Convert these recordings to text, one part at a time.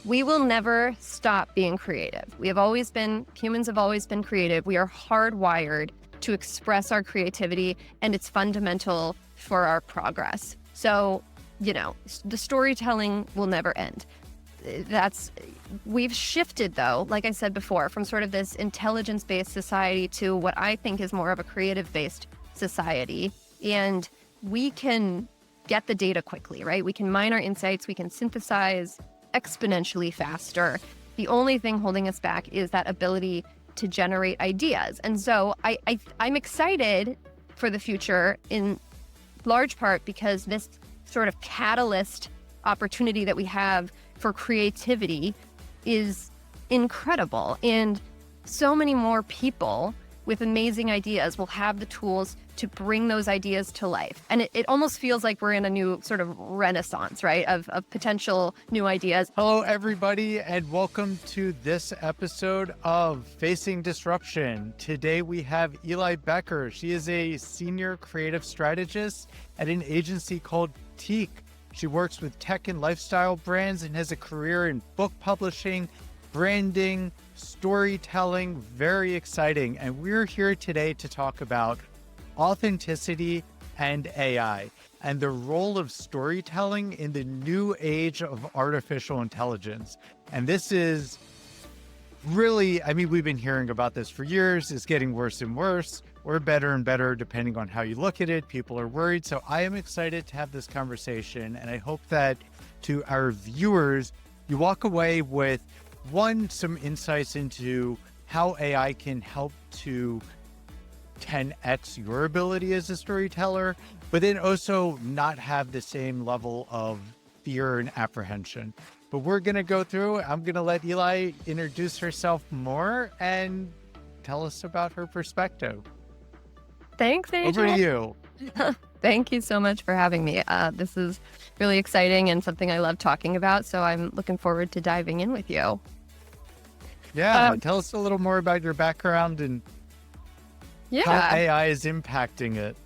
We will never stop being creative. Humans have always been creative. We are hardwired to express our creativity, and it's fundamental for our progress. So, the storytelling will never end. We've shifted though, like I said before, from sort of this intelligence-based society to what I think is more of a creative-based society. And we can get the data quickly, right? We can mine our insights, we can synthesize exponentially faster. The only thing holding us back is that ability to generate ideas. And so I'm excited for the future in large part because this sort of catalyst opportunity that we have for creativity is incredible. And so many more people with amazing ideas will have the tools to bring those ideas to life. And it almost feels like we're in a new sort of renaissance, right, of potential new ideas. Hello, everybody, and welcome to this episode of Facing Disruption. Today, we have Eli Becker. She is a senior creative strategist at an agency called Teak. She works with tech and lifestyle brands and has a career in book publishing, branding, storytelling. Very exciting. And we're here today to talk about authenticity and AI and the role of storytelling in the new age of artificial intelligence. And this is really, we've been hearing about this for years. It's getting worse and worse, or better and better, depending on how you look at it. People are worried. So I am excited to have this conversation. And I hope that to our viewers, you walk away with some insights into how AI can help to 10x your ability as a storyteller, but then also not have the same level of fear and apprehension. But we're going to go through. I'm going to let Eli introduce herself more and tell us about her perspective. Thanks, AJ. Over to you. Thank you so much for having me. This is really exciting and something I love talking about. So I'm looking forward to diving in with you. Yeah, tell us a little more about your background and how AI is impacting it.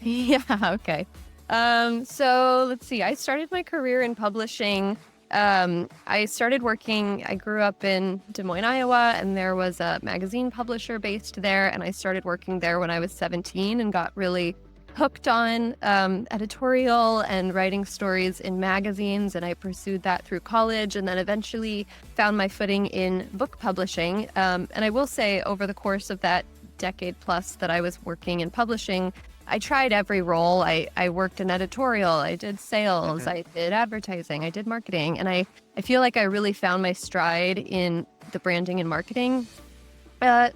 Yeah, okay. So let's see. I started my career in publishing. I grew up in Des Moines, Iowa, and there was a magazine publisher based there. And I started working there when I was 17 and got really hooked on editorial and writing stories in magazines. And I pursued that through college and then eventually found my footing in book publishing. And I will say over the course of that decade plus that I was working in publishing, I tried every role. I worked in editorial, I did sales, I did advertising, I did marketing. And I feel like I really found my stride in the branding and marketing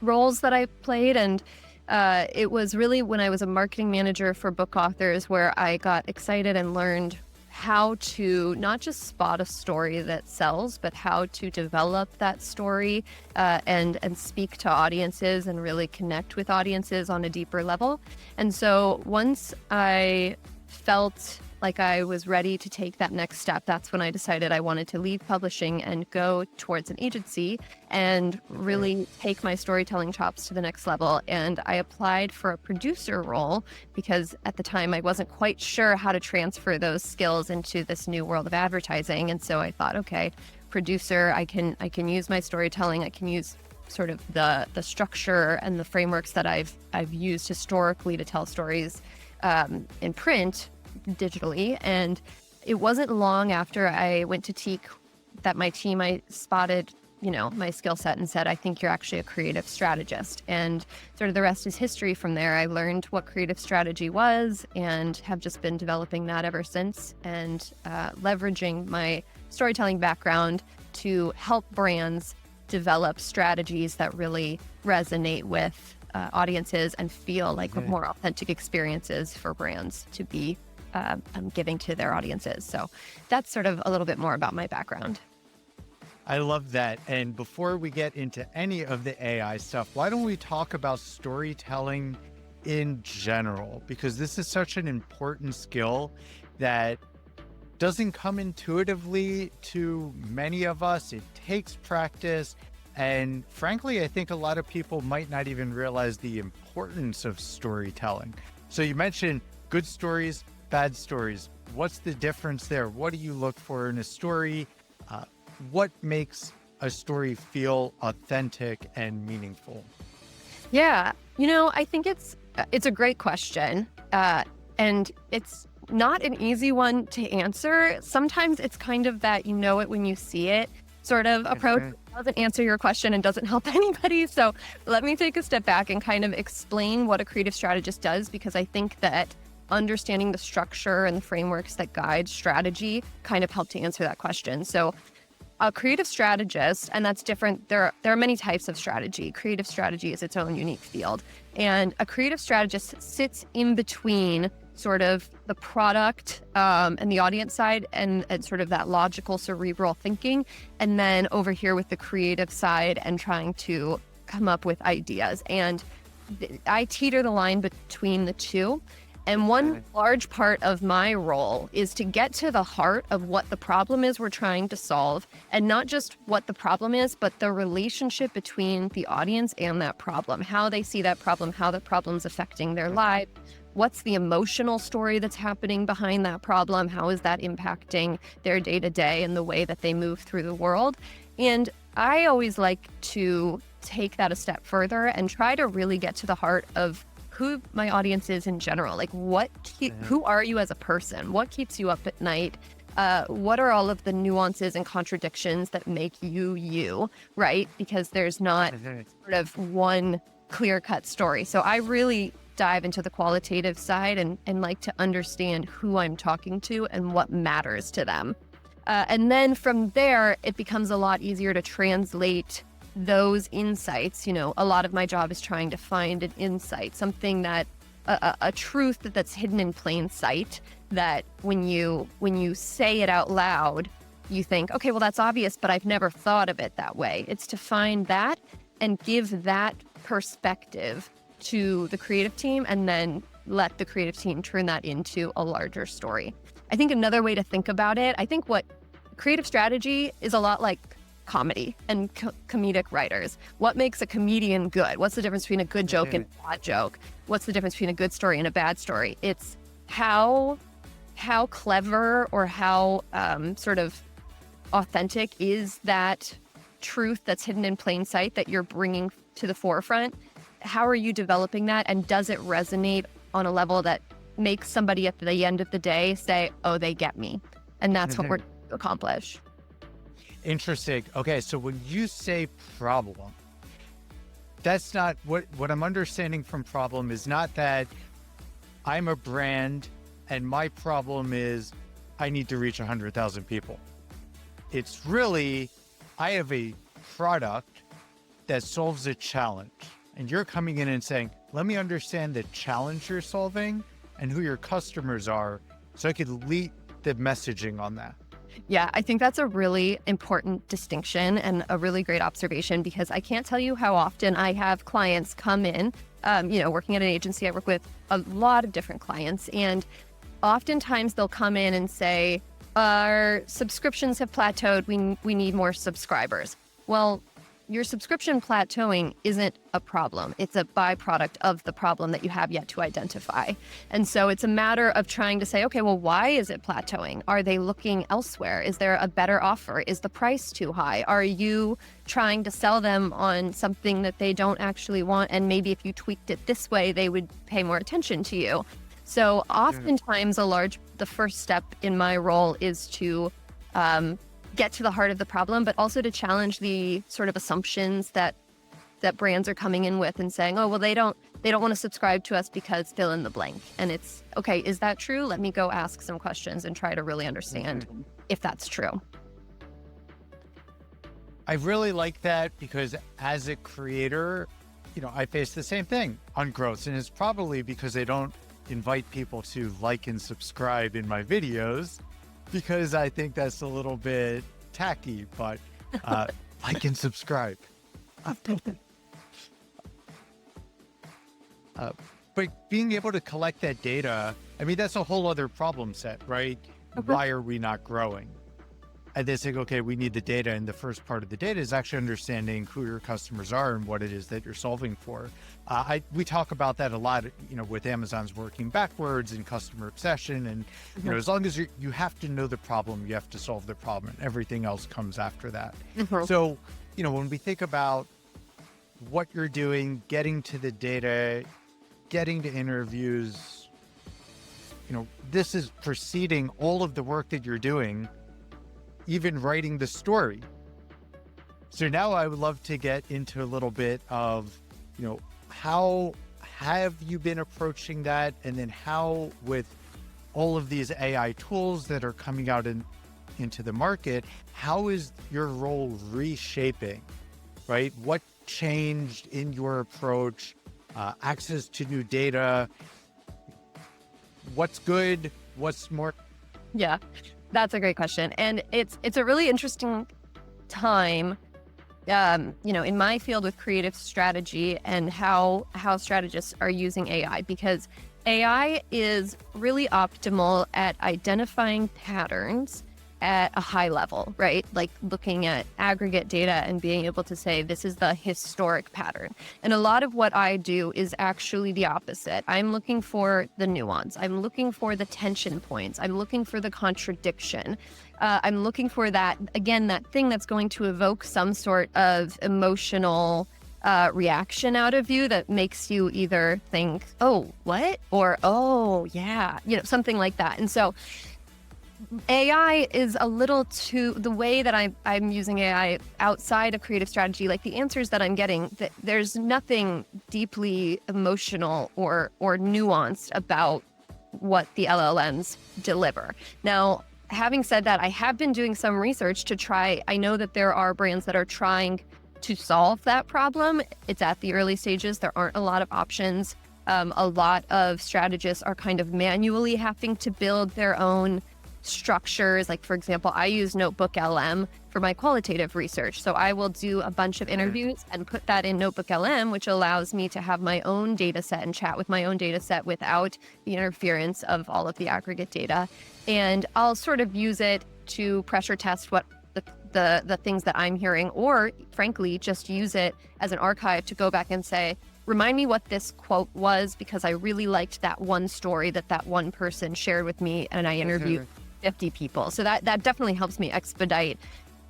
roles that I played. And it was really when I was a marketing manager for book authors where I got excited and learned how to not just spot a story that sells, but how to develop that story and speak to audiences and really connect with audiences on a deeper level. And so once I felt like I was ready to take that next step, that's when I decided I wanted to leave publishing and go towards an agency and really take my storytelling chops to the next level. And I applied for a producer role because at the time I wasn't quite sure how to transfer those skills into this new world of advertising. And so I thought, okay, producer, I can use my storytelling, I can use sort of the structure and the frameworks that I've used historically to tell stories in print digitally. And it wasn't long after I went to Teak that I spotted, my skill set and said, I think you're actually a creative strategist. And sort of the rest is history from there. I learned what creative strategy was and have just been developing that ever since and leveraging my storytelling background to help brands develop strategies that really resonate with audiences and feel like more authentic experiences for brands to be giving to their audiences. So that's sort of a little bit more about my background. I love that. And before we get into any of the AI stuff, why don't we talk about storytelling in general? Because this is such an important skill that doesn't come intuitively to many of us. It takes practice. And frankly, I think a lot of people might not even realize the importance of storytelling. So you mentioned good stories, bad stories. What's the difference there? What do you look for in a story? what makes a story feel authentic and meaningful? Yeah, I think it's a great question, and it's not an easy one to answer. Sometimes it's kind of that it when you see it sort of approach. Mhm. Doesn't answer your question and doesn't help anybody. So let me take a step back and kind of explain what a creative strategist does, because I think that understanding the structure and the frameworks that guide strategy kind of help to answer that question. So a creative strategist, and that's different. There are many types of strategy. Creative strategy is its own unique field. And a creative strategist sits in between sort of the product and the audience side and sort of that logical, cerebral thinking. And then over here with the creative side and trying to come up with ideas. And I teeter the line between the two. And one large part of my role is to get to the heart of what the problem is we're trying to solve, and not just what the problem is, but the relationship between the audience and that problem, how they see that problem, how the problem's affecting their life, what's the emotional story that's happening behind that problem, how is that impacting their day-to-day and the way that they move through the world. And I always like to take that a step further and try to really get to the heart of who my audience is in general. Like who are you as a person? What keeps you up at night? What are all of the nuances and contradictions that make you, right? Because there's not sort of one clear-cut story. So I really dive into the qualitative side and like to understand who I'm talking to and what matters to them. And then from there, it becomes a lot easier to translate those insights. A lot of my job is trying to find an insight, something that a truth that's hidden in plain sight, that when you say it out loud, you think, okay, well, that's obvious, but I've never thought of it that way. It's to find that and give that perspective to the creative team, and then let the creative team turn that into a larger story. I think another way to think about it, I think what creative strategy is a lot like comedy and comedic writers. What makes a comedian good? What's the difference between a good joke and a bad joke? What's the difference between a good story and a bad story? It's how clever or how sort of authentic is that truth that's hidden in plain sight that you're bringing to the forefront. How are you developing that? And does it resonate on a level that makes somebody at the end of the day say, oh, they get me? And that's what we're trying to accomplish. Interesting. Okay, so when you say problem, that's not what I'm understanding from problem is not that I'm a brand and my problem is I need to reach 100,000 people. It's really, I have a product that solves a challenge, and you're coming in and saying, let me understand the challenge you're solving and who your customers are so I could lead the messaging on that. Yeah, I think that's a really important distinction and a really great observation, because I can't tell you how often I have clients come in, working at an agency. I work with a lot of different clients, and oftentimes they'll come in and say, our subscriptions have plateaued. We need more subscribers. Well, your subscription plateauing isn't a problem. It's a byproduct of the problem that you have yet to identify. And so it's a matter of trying to say, okay, well, why is it plateauing? Are they looking elsewhere? Is there a better offer? Is the price too high? Are you trying to sell them on something that they don't actually want? And maybe if you tweaked it this way, they would pay more attention to you. So oftentimes the first step in my role is to get to the heart of the problem, but also to challenge the sort of assumptions that brands are coming in with and saying, oh, well, they don't want to subscribe to us because fill in the blank. And it's, okay, is that true? Let me go ask some questions and try to really understand if that's true. I really like that because as a creator, I face the same thing on growth, and it's probably because I don't invite people to like and subscribe in my videos, because I think that's a little bit tacky, but like and subscribe. But being able to collect that data, I mean, that's a whole other problem set, right? Why are we not growing? and they say, okay, we need the data. And the first part of the data is actually understanding who your customers are and what it is that you're solving for. We talk about that a lot, with Amazon's working backwards and customer obsession. And, as long as you have to know the problem, you have to solve the problem, and everything else comes after that. So, when we think about what you're doing, getting to the data, getting to interviews, this is preceding all of the work that you're doing, even writing the story. So now I would love to get into a little bit of, how have you been approaching that? And then how, with all of these AI tools that are coming out into the market, how is your role reshaping, right? What changed in your approach, access to new data? What's good? What's more? Yeah, that's a great question. And it's a really interesting time, in my field with creative strategy and how strategists are using AI, because AI is really optimal at identifying patterns at a high level, right? Like looking at aggregate data and being able to say, this is the historic pattern. And a lot of what I do is actually the opposite. I'm looking for the nuance. I'm looking for the tension points. I'm looking for the contradiction. I'm looking for that, again, that thing that's going to evoke some sort of emotional reaction out of you that makes you either think, oh, what? Or, oh, yeah, something like that. And so AI is a little too, the way that I'm using AI outside of creative strategy, like the answers that I'm getting, that there's nothing deeply emotional or nuanced about what the LLMs deliver. Now, having said that, I have been doing some research to try, I know that there are brands that are trying to solve that problem. It's at the early stages. There aren't a lot of options. A lot of strategists are kind of manually having to build their own structures. Like, for example, I use Notebook LM for my qualitative research. So I will do a bunch of interviews and put that in Notebook LM, which allows me to have my own data set and chat with my own data set without the interference of all of the aggregate data. And I'll sort of use it to pressure test what the things that I'm hearing, or frankly, just use it as an archive to go back and say, remind me what this quote was, because I really liked that one story that one person shared with me, and I interviewed 50 people. So that definitely helps me expedite,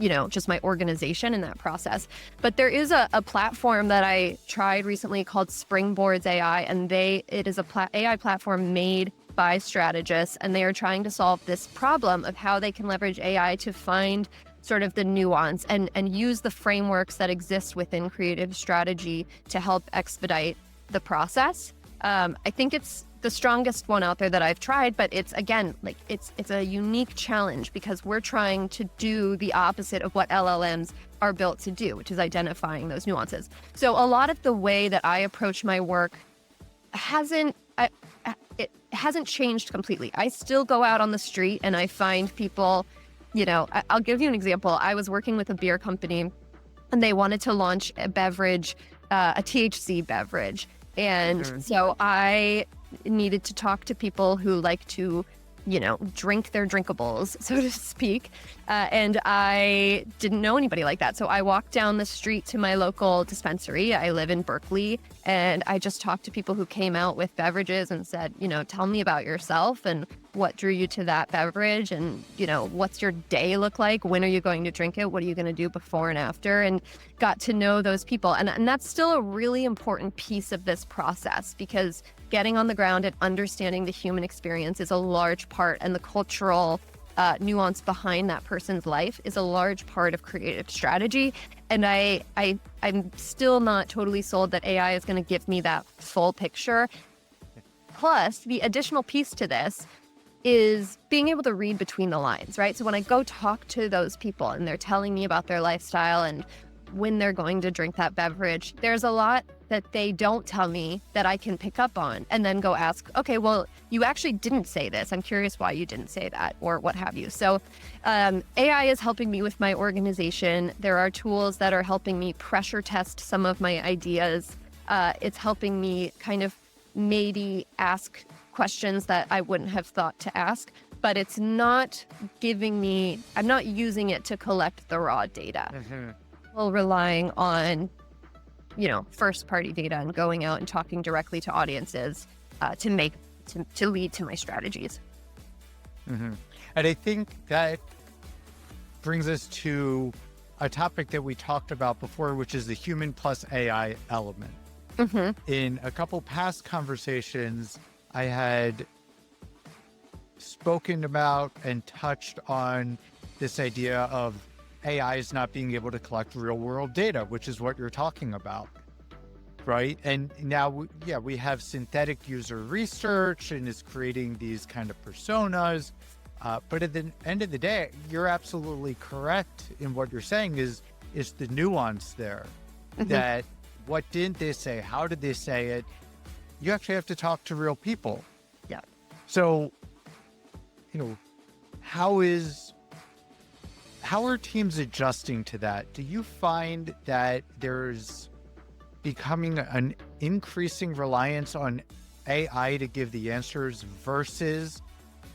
just my organization in that process. But there is a platform that I tried recently called Springboards AI, and it is a AI platform made by strategists, and they are trying to solve this problem of how they can leverage AI to find sort of the nuance and use the frameworks that exist within creative strategy to help expedite the process. I think it's the strongest one out there that I've tried, but it's, again, like it's a unique challenge because we're trying to do the opposite of what LLMs are built to do, which is identifying those nuances. So a lot of the way that I approach my work hasn't changed completely. I still go out on the street and I find people, I'll give you an example. I was working with a beer company and they wanted to launch a beverage, a THC beverage. And so I needed to talk to people who like to, drink their drinkables, so to speak. And I didn't know anybody like that. So I walked down the street to my local dispensary. I live in Berkeley. And I just talked to people who came out with beverages and said, tell me about yourself and what drew you to that beverage. And, what's your day look like? When are you going to drink it? What are you going to do before and after? And got to know those people. And that's still a really important piece of this process, because getting on the ground and understanding the human experience is a large part, and the cultural nuance behind that person's life is a large part of creative strategy. And I'm still not totally sold that AI is going to give me that full picture. Plus, the additional piece to this is being able to read between the lines, right? So when I go talk to those people and they're telling me about their lifestyle and when they're going to drink that beverage, there's a lot that they don't tell me that I can pick up on and then go ask, okay, well, you actually didn't say this. I'm curious why you didn't say that, or what have you. So AI is helping me with my organization. There are tools that are helping me pressure test some of my ideas. It's helping me kind of maybe ask questions that I wouldn't have thought to ask. but it's not I'm not using it to collect the raw data. Well, relying on, first party data and going out and talking directly to audiences to lead to my strategies. And I think that brings us to a topic that we talked about before, which is the human plus AI element. In a couple past conversations, I had spoken about and touched on this idea of AI is not being able to collect real world data, which is what you're talking about, right? And now, we have synthetic user research and is creating these kind of personas. But at the end of the day, you're absolutely correct in what you're saying is the nuance there. That what didn't they say? How did they say it? You actually have to talk to real people. Yeah. So, how are teams adjusting to that? Do you find that there's becoming an increasing reliance on AI to give the answers versus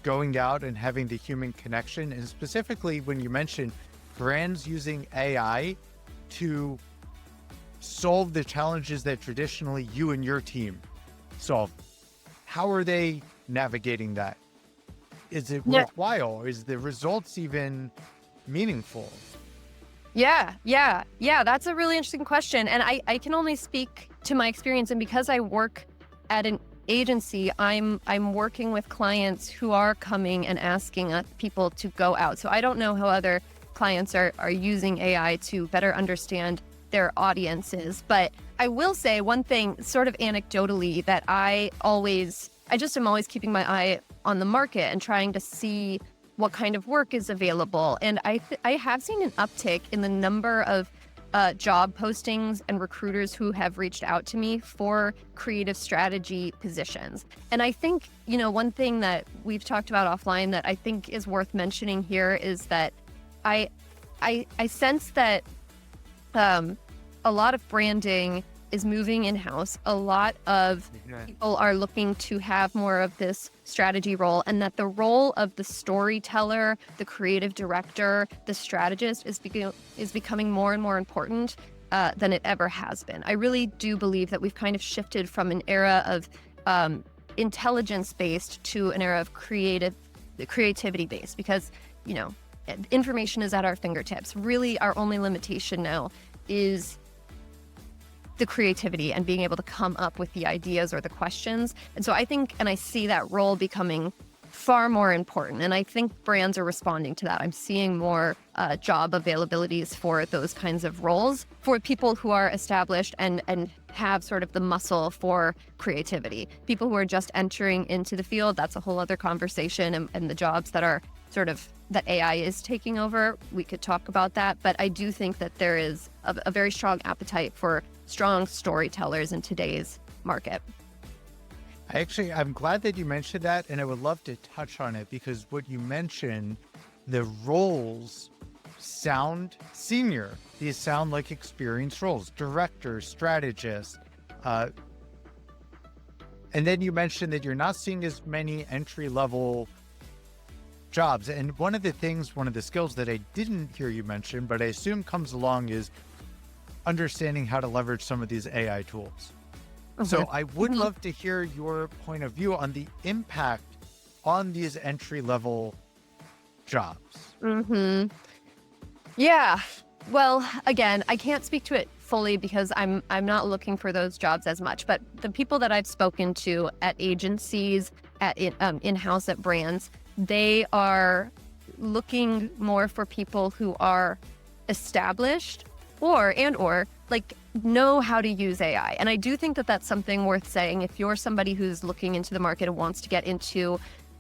going out and having the human connection? And specifically, when you mentioned brands using AI to solve the challenges that traditionally you and your team solve, how are they navigating that? Is it worthwhile? Is the results even meaningful? Yeah. That's a really interesting question. And I can only speak to my experience. And because I work at an agency, I'm working with clients who are coming and asking people to go out. So I don't know how other clients are using AI to better understand their audiences. But I will say one thing sort of anecdotally that I just am always keeping my eye on the market and trying to see what kind of work is available. And I have seen an uptick in the number of job postings and recruiters who have reached out to me for creative strategy positions. And I think, one thing that we've talked about offline that I think is worth mentioning here is that I sense that a lot of branding is moving in-house. A lot of people are looking to have more of this strategy role, and that the role of the storyteller, the creative director, the strategist is becoming more and more important than it ever has been. I really do believe that we've kind of shifted from an era of intelligence-based to an era of creativity-based, because, information is at our fingertips. Really, our only limitation now is the creativity and being able to come up with the ideas or the questions. And so I think, and I see that role becoming far more important. And I think brands are responding to that. I'm seeing more job availabilities for those kinds of roles for people who are established and have sort of the muscle for creativity. People who are just entering into the field, that's a whole other conversation. And the jobs that are sort of that AI is taking over, we could talk about that. But I do think that there is a very strong appetite for strong storytellers in today's market. I'm glad that you mentioned that, and I would love to touch on it because what you mentioned, the roles sound senior. These sound like experienced roles, director, strategist. And then you mentioned that you're not seeing as many entry-level jobs. And one of the skills that I didn't hear you mention, but I assume comes along, is understanding how to leverage some of these AI tools. So I would love to hear your point of view on the impact on these entry-level jobs. Yeah. Well, again, I can't speak to it fully because I'm not looking for those jobs as much. But the people that I've spoken to at agencies, at in-house at brands, they are looking more for people who are established or like know how to use AI. And I do think that that's something worth saying. If you're somebody who's looking into the market and wants to get into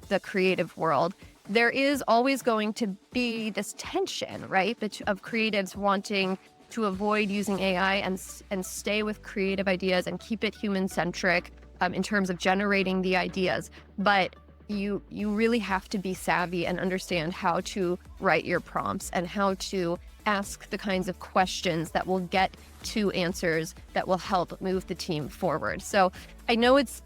the creative world, there is always going to be this tension, right, of creatives wanting to avoid using AI and stay with creative ideas and keep it human-centric in terms of generating the ideas. But you really have to be savvy and understand how to write your prompts and how to ask the kinds of questions that will get to answers that will help move the team forward. So I know it's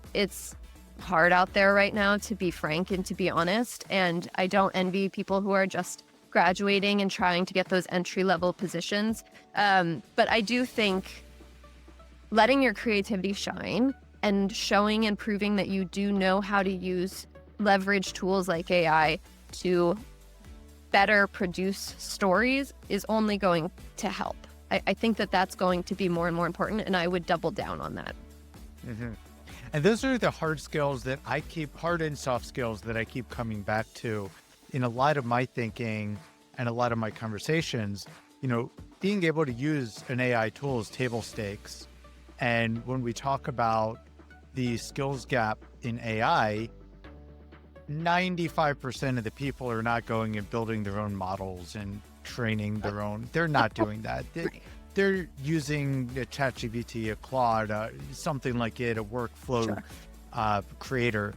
hard out there right now, to be frank and to be honest. And I don't envy people who are just graduating and trying to get those entry-level positions. But I do think letting your creativity shine and showing and proving that you do know how to leverage tools like AI to better produce stories is only going to help. I think that that's going to be more and more important, and I would double down on that. Mm-hmm. And those are the hard skills that hard and soft skills that I keep coming back to in a lot of my thinking and a lot of my conversations. Being able to use an AI tool is table stakes. And when we talk about the skills gap in AI, 95% of the people are not going and building their own models and training their own. They're not doing that. They're using a ChatGPT, a Claude, something like it, a workflow creator.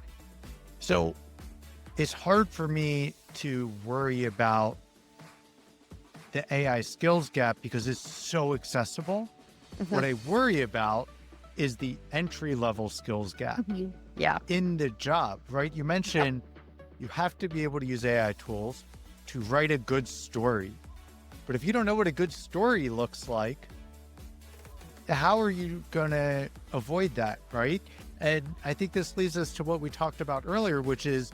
So it's hard for me to worry about the AI skills gap because it's so accessible. Mm-hmm. What I worry about is the entry-level skills gap in the job, right? You mentioned you have to be able to use AI tools to write a good story. But if you don't know what a good story looks like, how are you going to avoid that, right? And I think this leads us to what we talked about earlier, which is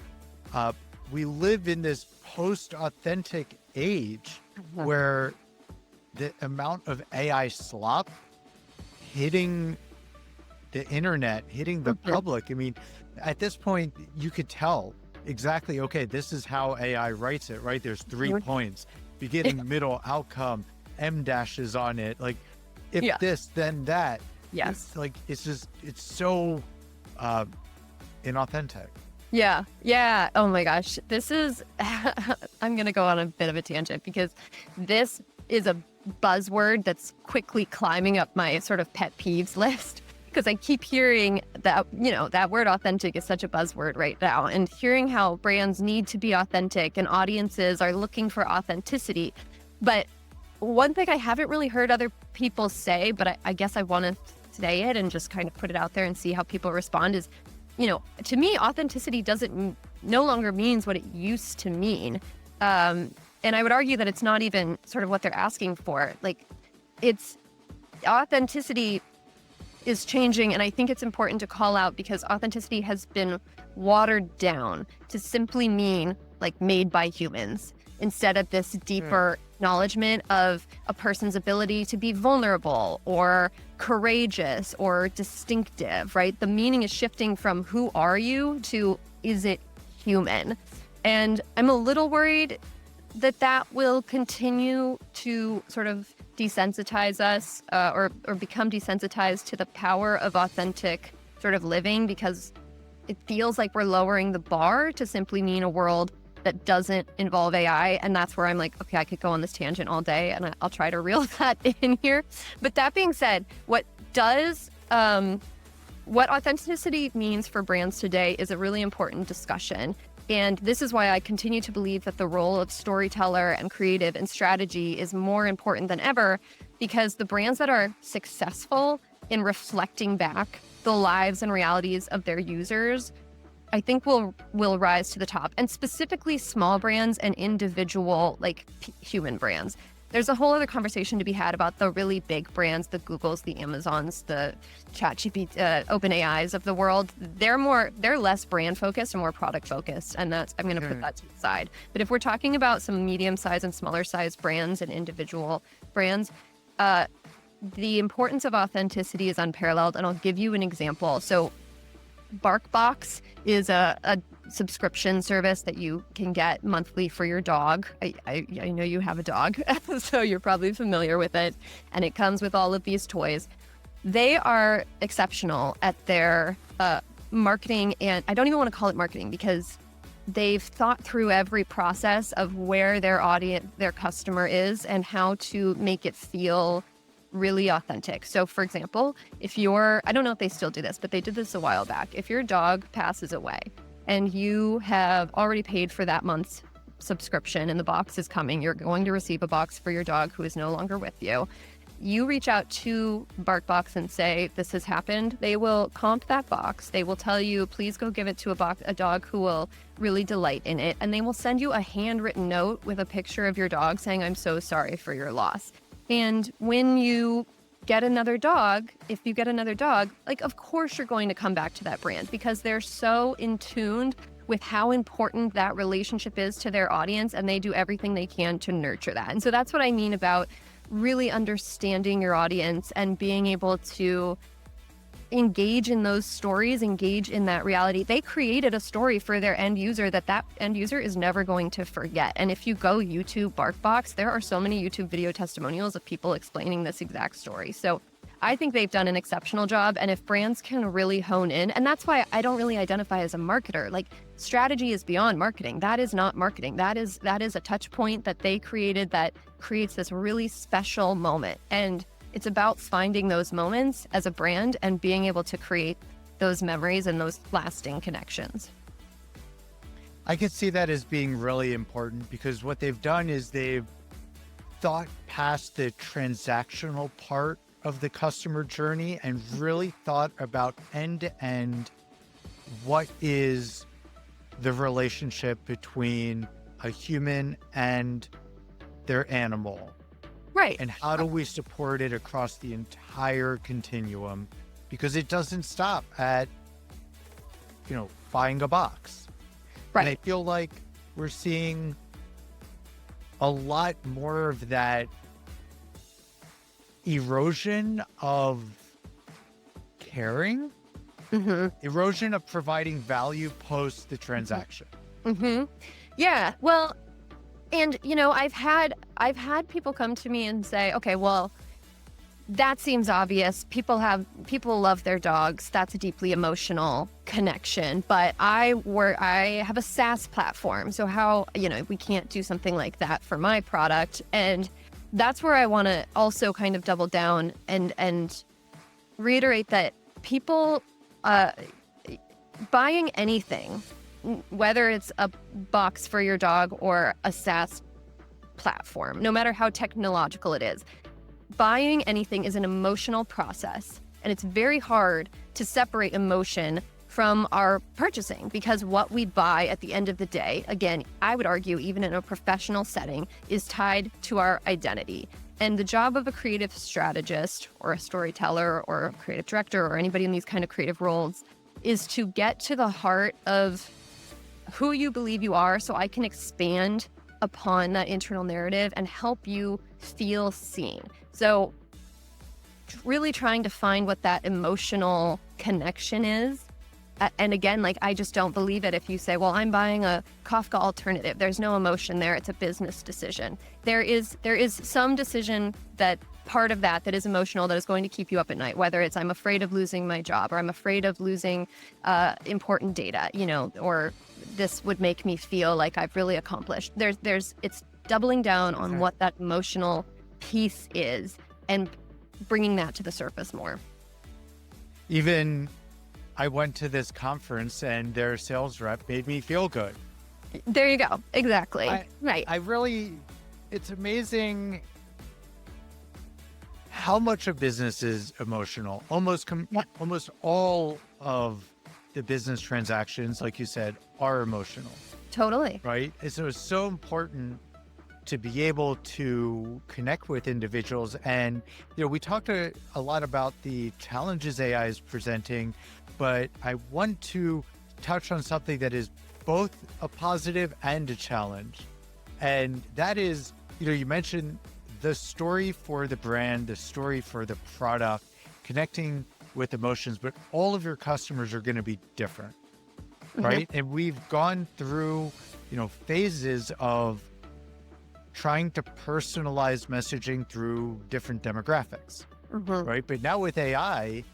we live in this post-authentic age where the amount of AI slop hitting the internet, hitting the public. I mean, at this point, you could tell exactly, okay, this is how AI writes it, right? There's 3 points, beginning, middle, outcome, M dashes on it. Like, if this, then that. Yes. It's so inauthentic. Yeah. Oh my gosh. This is, I'm going to go on a bit of a tangent because this is a buzzword that's quickly climbing up my sort of pet peeves list, because I keep hearing that, that word authentic is such a buzzword right now, and hearing how brands need to be authentic and audiences are looking for authenticity. But one thing I haven't really heard other people say, but I guess I want to say it and just kind of put it out there and see how people respond is, to me, authenticity no longer means what it used to mean. And I would argue that it's not even sort of what they're asking for. Like, it's authenticity is changing. And I think it's important to call out because authenticity has been watered down to simply mean like made by humans, instead of this deeper acknowledgement of a person's ability to be vulnerable or courageous or distinctive, right? The meaning is shifting from who are you to is it human? And I'm a little worried that will continue to sort of desensitize us or become desensitized to the power of authentic sort of living, because it feels like we're lowering the bar to simply mean a world that doesn't involve AI. And that's where I'm like, okay, I could go on this tangent all day and I'll try to reel that in here. But that being said, what authenticity means for brands today is a really important discussion. And this is why I continue to believe that the role of storyteller and creative and strategy is more important than ever, because the brands that are successful in reflecting back the lives and realities of their users, I think will rise to the top. And specifically small brands and individual human brands. There's a whole other conversation to be had about the really big brands, the Googles, the Amazons, the ChatGPT, OpenAIs of the world. They're less brand focused and more product focused. And I'm going to put that to the side. But if we're talking about some medium sized and smaller sized brands and individual brands, the importance of authenticity is unparalleled. And I'll give you an example. So BarkBox is a subscription service that you can get monthly for your dog. I know you have a dog, so you're probably familiar with it. And it comes with all of these toys. They are exceptional at their marketing, and I don't even want to call it marketing because they've thought through every process of where their audience, their customer is, and how to make it feel really authentic. So for example, I don't know if they still do this, but they did this a while back. If your dog passes away and you have already paid for that month's subscription and the box is coming, you're going to receive a box for your dog who is no longer with you. you reach out to BarkBox and say, this has happened, they will comp that box. They will tell you, please go give it to a dog who will really delight in it. And they will send you a handwritten note with a picture of your dog saying, I'm so sorry for your loss. And when you get another dog, if you get another dog, like, of course you're going to come back to that brand because they're so in tune with how important that relationship is to their audience, and they do everything they can to nurture that. And so that's what I mean about really understanding your audience and being able to engage in those stories, engage in that reality. They created a story for their end user that end user is never going to forget. And if you go YouTube BarkBox, there are so many YouTube video testimonials of people explaining this exact story. So I think they've done an exceptional job. And if brands can really hone in, and that's why I don't really identify as a marketer. Like, strategy is beyond marketing. That is not marketing. That is a touch point that they created that creates this really special moment. And it's about finding those moments as a brand and being able to create those memories and those lasting connections. I could see that as being really important because what they've done is they've thought past the transactional part of the customer journey and really thought about end to end what is the relationship between a human and their animal. Right. And how do we support it across the entire continuum? Because it doesn't stop at, buying a box. Right. And I feel like we're seeing a lot more of that erosion of caring, erosion of providing value post the transaction. Yeah. Well, and I've had people come to me and say, okay, well, that seems obvious. People love their dogs. That's a deeply emotional connection. But I have a SaaS platform. So how, we can't do something like that for my product. And that's where I want to also kind of double down and reiterate that people buying anything, whether it's a box for your dog or a SaaS platform, no matter how technological it is, buying anything is an emotional process. And it's very hard to separate emotion from our purchasing because what we buy at the end of the day, again, I would argue even in a professional setting, is tied to our identity. And the job of a creative strategist or a storyteller or a creative director or anybody in these kind of creative roles is to get to the heart of who you believe you are so I can expand upon that internal narrative and help you feel seen. So really trying to find what that emotional connection is. And again, like, I just don't believe it if you say, well, I'm buying a Kafka alternative. There's no emotion there. It's a business decision. There is some decision that part of that is emotional that is going to keep you up at night, whether it's I'm afraid of losing my job or I'm afraid of losing important data, or this would make me feel like I've really accomplished. It's doubling down on what that emotional piece is and bringing that to the surface more. Even I went to this conference and their sales rep made me feel good. There you go. Exactly. Right. It's amazing how much of business is emotional. Almost all of the business transactions, like you said, are emotional. Totally. Right? And so it's so important to be able to connect with individuals. And, we talked a lot about the challenges AI is presenting, but I want to touch on something that is both a positive and a challenge. And that is, you mentioned the story for the brand, the story for the product, connecting with emotions, but all of your customers are going to be different, right? And we've gone through, phases of trying to personalize messaging through different demographics, right? But now with AI,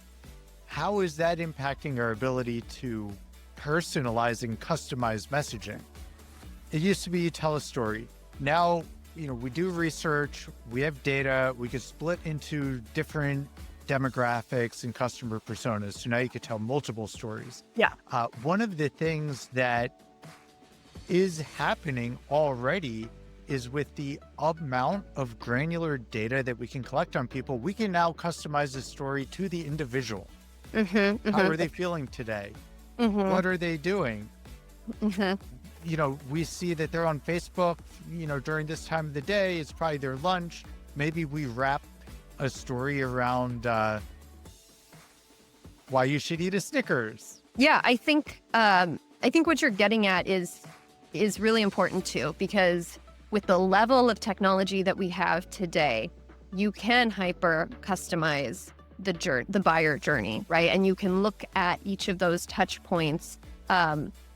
how is that impacting our ability to personalize and customize messaging? It used to be you tell a story. Now, we do research, we have data, we could split into different demographics and customer personas. So now you could tell multiple stories. Yeah. One of the things that is happening already is with the amount of granular data that we can collect on people, we can now customize the story to the individual. How are they feeling today? What are they doing? You know, we see that they're on Facebook, you know, during this time of the day, it's probably their lunch. Maybe we wrap a story around why you should eat a Snickers. Yeah, I think what you're getting at is really important too, because with the level of technology that we have today, you can hyper customize the buyer journey, right? And you can look at each of those touch points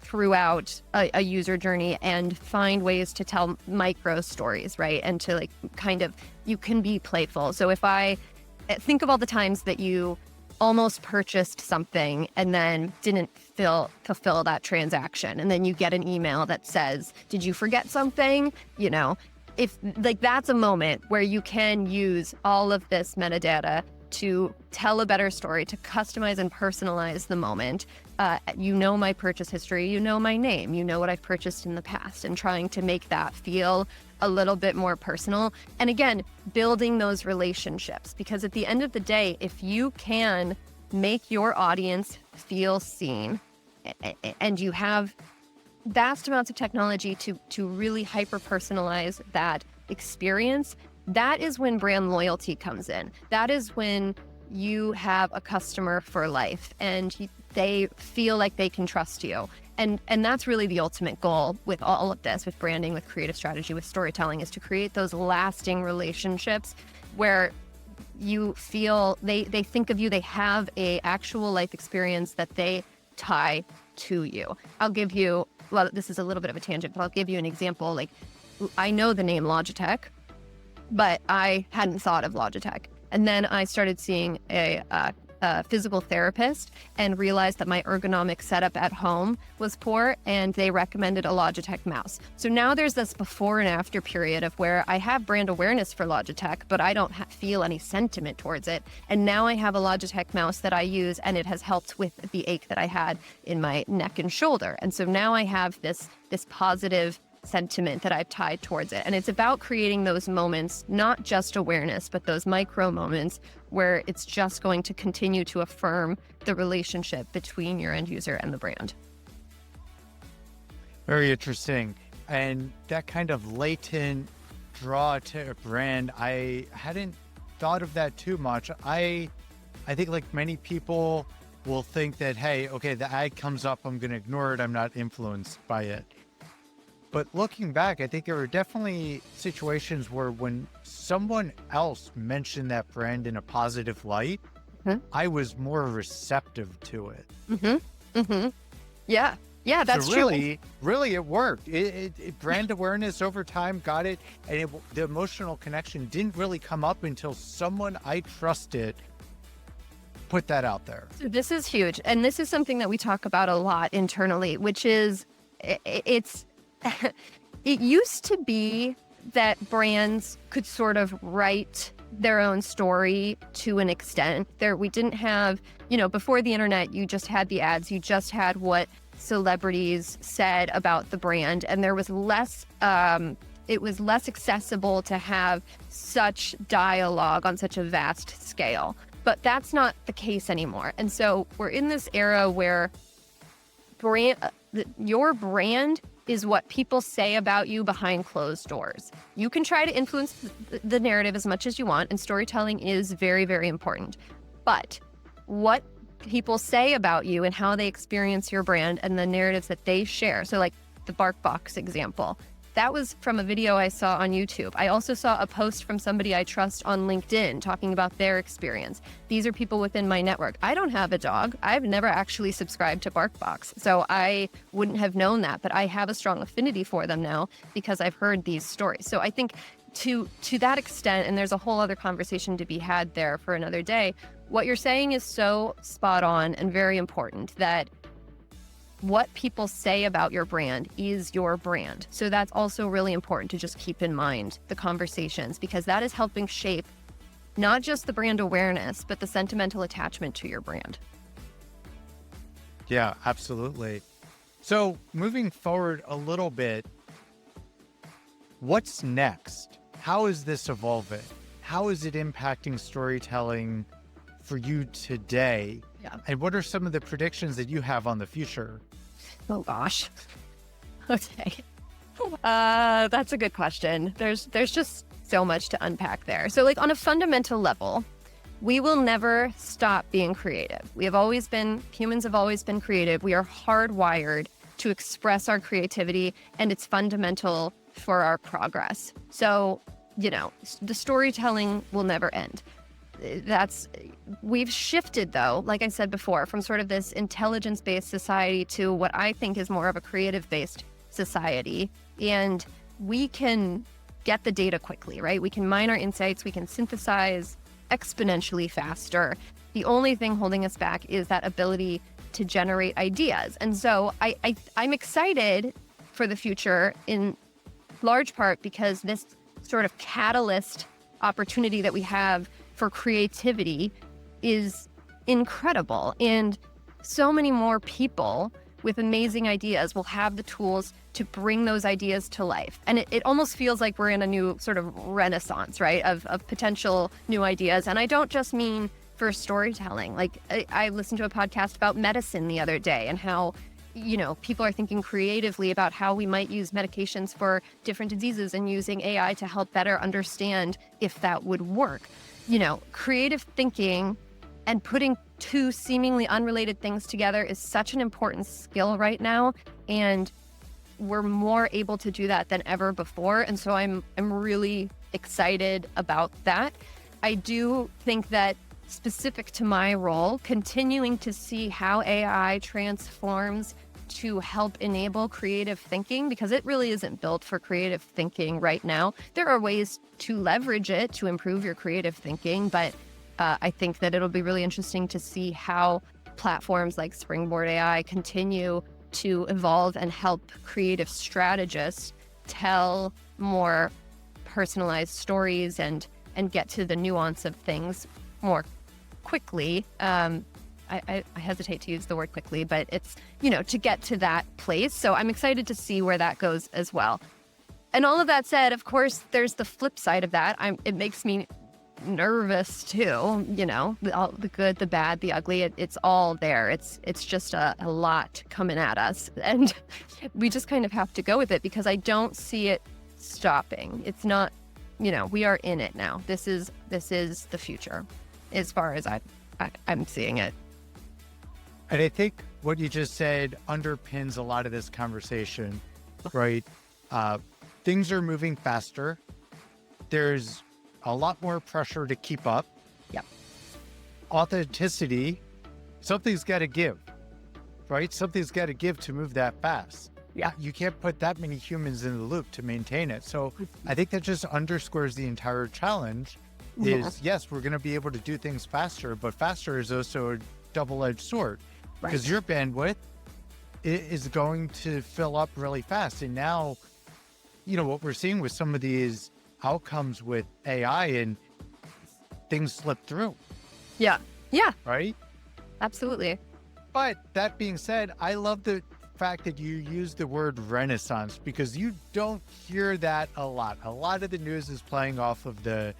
throughout a user journey and find ways to tell micro stories, right? And to like kind of, you can be playful. So if I think of all the times that you almost purchased something and then didn't fulfill that transaction, and then you get an email that says, did you forget something? You know, if like that's a moment where you can use all of this metadata to tell a better story, to customize and personalize the moment. You know my purchase history, you know my name, you know what I've purchased in the past, and trying to make that feel a little bit more personal. And again, building those relationships, because at the end of the day, if you can make your audience feel seen, and you have vast amounts of technology to really hyper personalize that experience, that is when brand loyalty comes in. That is when you have a customer for life and they feel like they can trust you. And that's really the ultimate goal with all of this, with branding, with creative strategy, with storytelling, is to create those lasting relationships where you feel they think of you, they have a actual life experience that they tie to you. I'll give you, well, this is a little bit of a tangent, but I'll give you an example. Like, I know the name Logitech, but I hadn't thought of Logitech. And then I started seeing a physical therapist and realized that my ergonomic setup at home was poor, and they recommended a Logitech mouse. So now there's this before and after period of where I have brand awareness for Logitech, but I don't feel any sentiment towards it. And now I have a Logitech mouse that I use, and it has helped with the ache that I had in my neck and shoulder. And so now I have this positive sentiment that I've tied towards it. And it's about creating those moments, not just awareness, but those micro moments where it's just going to continue to affirm the relationship between your end user and the brand. Very interesting. And that kind of latent draw to a brand, I hadn't thought of that too much. I think like many people will think that, hey, okay, the ad comes up, I'm going to ignore it, I'm not influenced by it. But looking back, I think there were definitely situations where when someone else mentioned that brand in a positive light, I was more receptive to it. Yeah, that's so true. Really, it worked. It brand awareness over time got it, and the emotional connection didn't really come up until someone I trusted put that out there. So this is huge, and this is something that we talk about a lot internally, which is it's. It used to be that brands could sort of write their own story to an extent. We didn't have, before the internet, you just had the ads, you just had what celebrities said about the brand, and there was less, it was less accessible to have such dialogue on such a vast scale. But that's not the case anymore. And so we're in this era where your brand is what people say about you behind closed doors. You can try to influence the narrative as much as you want, and storytelling is very, very important. But what people say about you and how they experience your brand and the narratives that they share, so like the BarkBox example, that was from a video I saw on YouTube. I also saw a post from somebody I trust on LinkedIn talking about their experience. These are people within my network. I don't have a dog. I've never actually subscribed to BarkBox, so I wouldn't have known that, but I have a strong affinity for them now because I've heard these stories. So I think to that extent, and there's a whole other conversation to be had there for another day, what you're saying is so spot on and very important, that what people say about your brand is your brand. So that's also really important to just keep in mind, the conversations, because that is helping shape not just the brand awareness, but the sentimental attachment to your brand. Yeah, absolutely. So moving forward a little bit, What's next? How is this evolving? How is it impacting storytelling for you today? Yeah. And what are some of the predictions that you have on the future? Oh gosh. Okay. That's a good question. There's just so much to unpack there. So like on a fundamental level, we will never stop being creative. Humans have always been creative. We are hardwired to express our creativity, and it's fundamental for our progress. So, the storytelling will never end. We've shifted though, like I said before, from sort of this intelligence-based society to what I think is more of a creative-based society. And we can get the data quickly, right? We can mine our insights, we can synthesize exponentially faster. The only thing holding us back is that ability to generate ideas. And so I'm excited for the future in large part because this sort of catalyst opportunity that we have for creativity is incredible. And so many more people with amazing ideas will have the tools to bring those ideas to life. And it almost feels like we're in a new sort of renaissance, right, of potential new ideas. And I don't just mean for storytelling. Like I listened to a podcast about medicine the other day and how, people are thinking creatively about how we might use medications for different diseases and using AI to help better understand if that would work. Creative thinking and putting two seemingly unrelated things together is such an important skill right now. And we're more able to do that than ever before. And so I'm really excited about that. I do think that specific to my role, continuing to see how AI transforms to help enable creative thinking, because it really isn't built for creative thinking right now. There are ways to leverage it to improve your creative thinking, but I think that it'll be really interesting to see how platforms like Springboard AI continue to evolve and help creative strategists tell more personalized stories and get to the nuance of things more quickly. I hesitate to use the word quickly, but it's, to get to that place. So I'm excited to see where that goes as well. And all of that said, of course, there's the flip side of that. It makes me nervous too, the good, the bad, the ugly, it's all there. It's just a lot coming at us. And we just kind of have to go with it because I don't see it stopping. It's not, we are in it now. This is the future as far as I'm seeing it. And I think what you just said underpins a lot of this conversation, right? Things are moving faster. There's a lot more pressure to keep up. Yep. Authenticity, something's got to give, right? Something's got to give to move that fast. Yeah. You can't put that many humans in the loop to maintain it. So I think that just underscores the entire challenge is, yes, we're going to be able to do things faster, but faster is also a double-edged sword because your bandwidth is going to fill up really fast. And now, what we're seeing with some of these outcomes with AI and things slip through. Yeah. Right? Absolutely. But that being said, I love the fact that you use the word renaissance because you don't hear that a lot. A lot of the news is playing off of the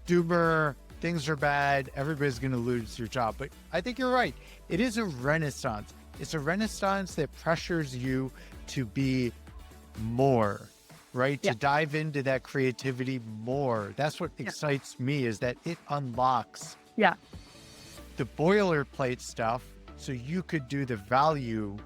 doomer, things are bad, everybody's going to lose their job. But I think you're right. It is a renaissance. It's a renaissance that pressures you to be more, right? Yeah. To dive into that creativity more. That's what excites me is that it unlocks the boilerplate stuff so you could do the value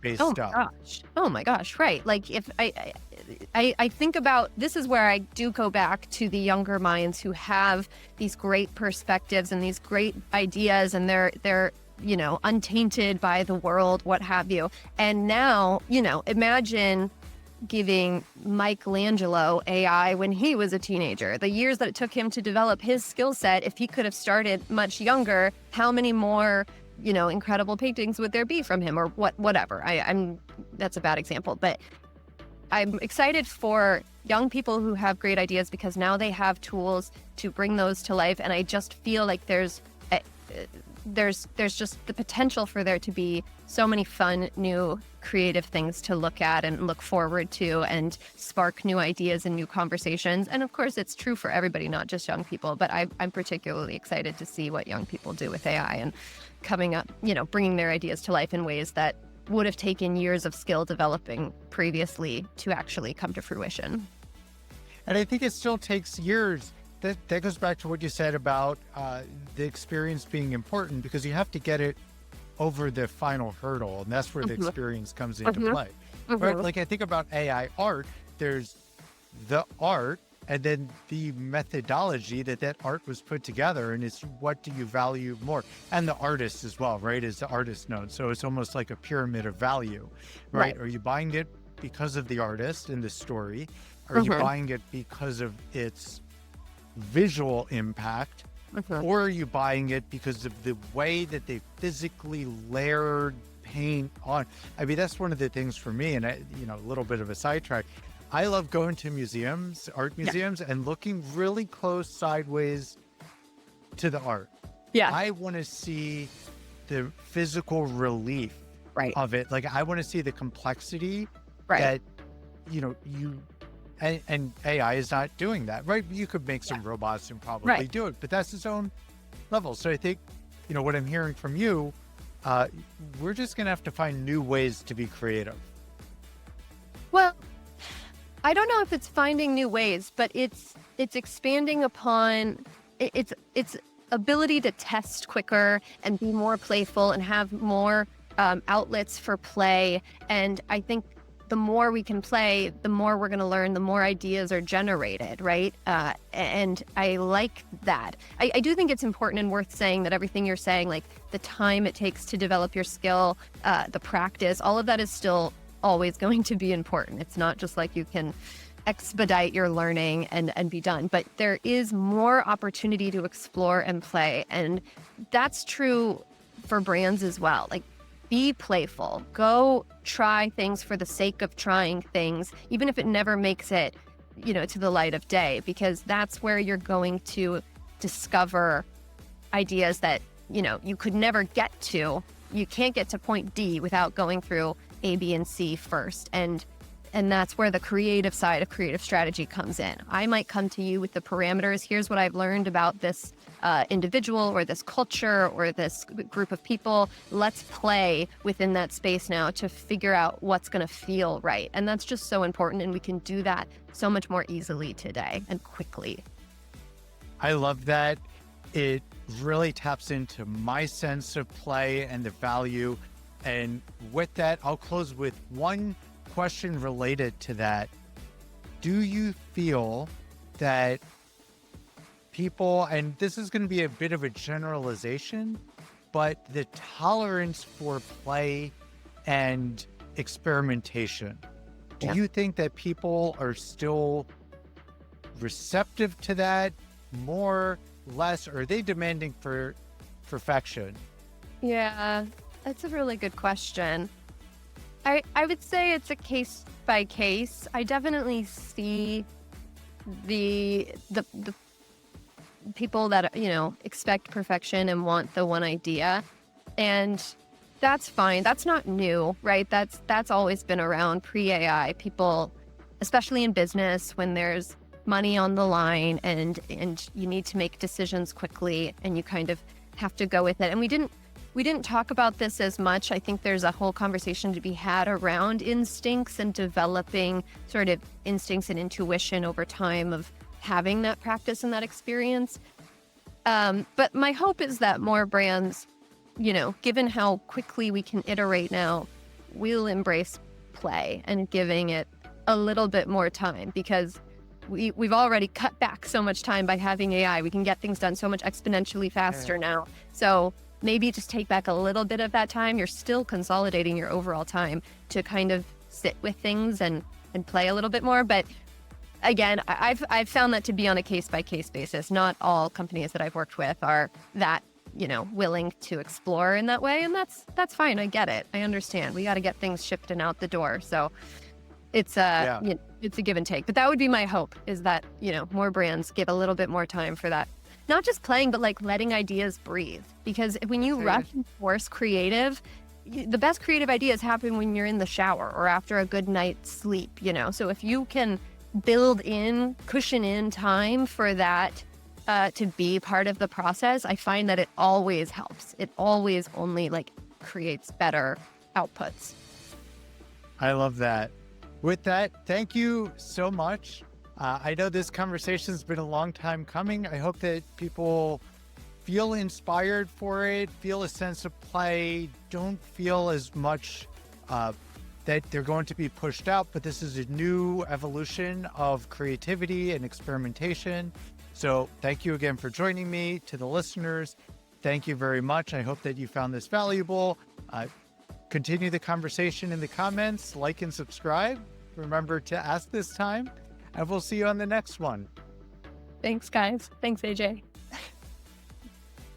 based stuff. Oh my gosh. Right. Like if I think about, this is where I do go back to the younger minds who have these great perspectives and these great ideas and they're untainted by the world, what have you. And now, imagine giving Michelangelo AI when he was a teenager, the years that it took him to develop his skill set. If he could have started much younger, how many more incredible paintings would there be from him or whatever. That's a bad example, but I'm excited for young people who have great ideas because now they have tools to bring those to life. And I just feel like there's there's just the potential for there to be so many fun, new, creative things to look at and look forward to and spark new ideas and new conversations. And of course, it's true for everybody, not just young people, but I'm particularly excited to see what young people do with AI and coming up, bringing their ideas to life in ways that would have taken years of skill developing previously to actually come to fruition. And I think it still takes years. That goes back to what you said about the experience being important, because you have to get it over the final hurdle, and that's where the experience comes into play. Right? Like I think about AI art, there's the art and then the methodology that art was put together, and it's what do you value more? And the artist as well, right? Is the artist known? So it's almost like a pyramid of value, right? Are you buying it because of the artist and the story? Are you buying it because of its visual impact, or are you buying it because of the way that they physically layered paint on? I mean, that's one of the things for me, and a little bit of a sidetrack. I love going to museums, art museums, and looking really close sideways to the art. Yeah. I want to see the physical relief of it. Like I want to see the complexity that, and AI is not doing that, right? You could make some robots and probably do it, but that's its own level. So I think, what I'm hearing from you, we're just going to have to find new ways to be creative. Well, I don't know if it's finding new ways, but it's expanding upon its ability to test quicker and be more playful and have more outlets for play. And I think the more we can play, the more we're going to learn, the more ideas are generated, right? And I like that. I do think it's important and worth saying that everything you're saying, like the time it takes to develop your skill, the practice, all of that is still always going to be important. It's not just like you can expedite your learning and be done, but there is more opportunity to explore and play. And that's true for brands as well. Like, be playful. Go try things for the sake of trying things, even if it never makes it, to the light of day, because that's where you're going to discover ideas that, you could never get to. You can't get to point D without going through A, B, and C first. And that's where the creative side of creative strategy comes in. I might come to you with the parameters. Here's what I've learned about this individual or this culture or this group of people. Let's play within that space now to figure out what's going to feel right. And that's just so important. And we can do that so much more easily today and quickly. I love that. It really taps into my sense of play and the value. And with that, I'll close with one question related to that. Do you feel that people, and this is going to be a bit of a generalization, but the tolerance for play and experimentation, do you think that people are still receptive to that, more, less, or are they demanding for perfection? Yeah, that's a really good question. I would say it's a case by case. I definitely see the people that, expect perfection and want the one idea. And that's fine. That's not new, right? That's always been around pre-AI. People, especially in business, when there's money on the line and you need to make decisions quickly and you kind of have to go with it. And we didn't talk about this as much. I think there's a whole conversation to be had around instincts and developing sort of instincts and intuition over time of having that practice and that experience. But my hope is that more brands, given how quickly we can iterate now, will embrace play and giving it a little bit more time, because we've already cut back so much time by having AI. We can get things done so much exponentially faster now. So maybe just take back a little bit of that time. You're still consolidating your overall time to kind of sit with things and play a little bit more. But again, I've found that to be on a case-by-case basis. Not all companies that I've worked with are that, willing to explore in that way. And that's fine. I get it. I understand. We got to get things shipped and out the door. So it's it's a give and take. But that would be my hope, is that, more brands give a little bit more time for that not just playing, but like letting ideas breathe. Because when you rush and force creative, the best creative ideas happen when you're in the shower or after a good night's sleep, you know? So if you can cushion in time for that to be part of the process, I find that it always helps. It always only like creates better outputs. I love that. With that, thank you so much. I know this conversation has been a long time coming. I hope that people feel inspired for it, feel a sense of play, don't feel as much that they're going to be pushed out, but this is a new evolution of creativity and experimentation. So thank you again for joining me. To the listeners, thank you very much. I hope that you found this valuable. Continue the conversation in the comments, like and subscribe. Remember to ask this time, and we'll see you on the next one. Thanks, guys. Thanks, AJ.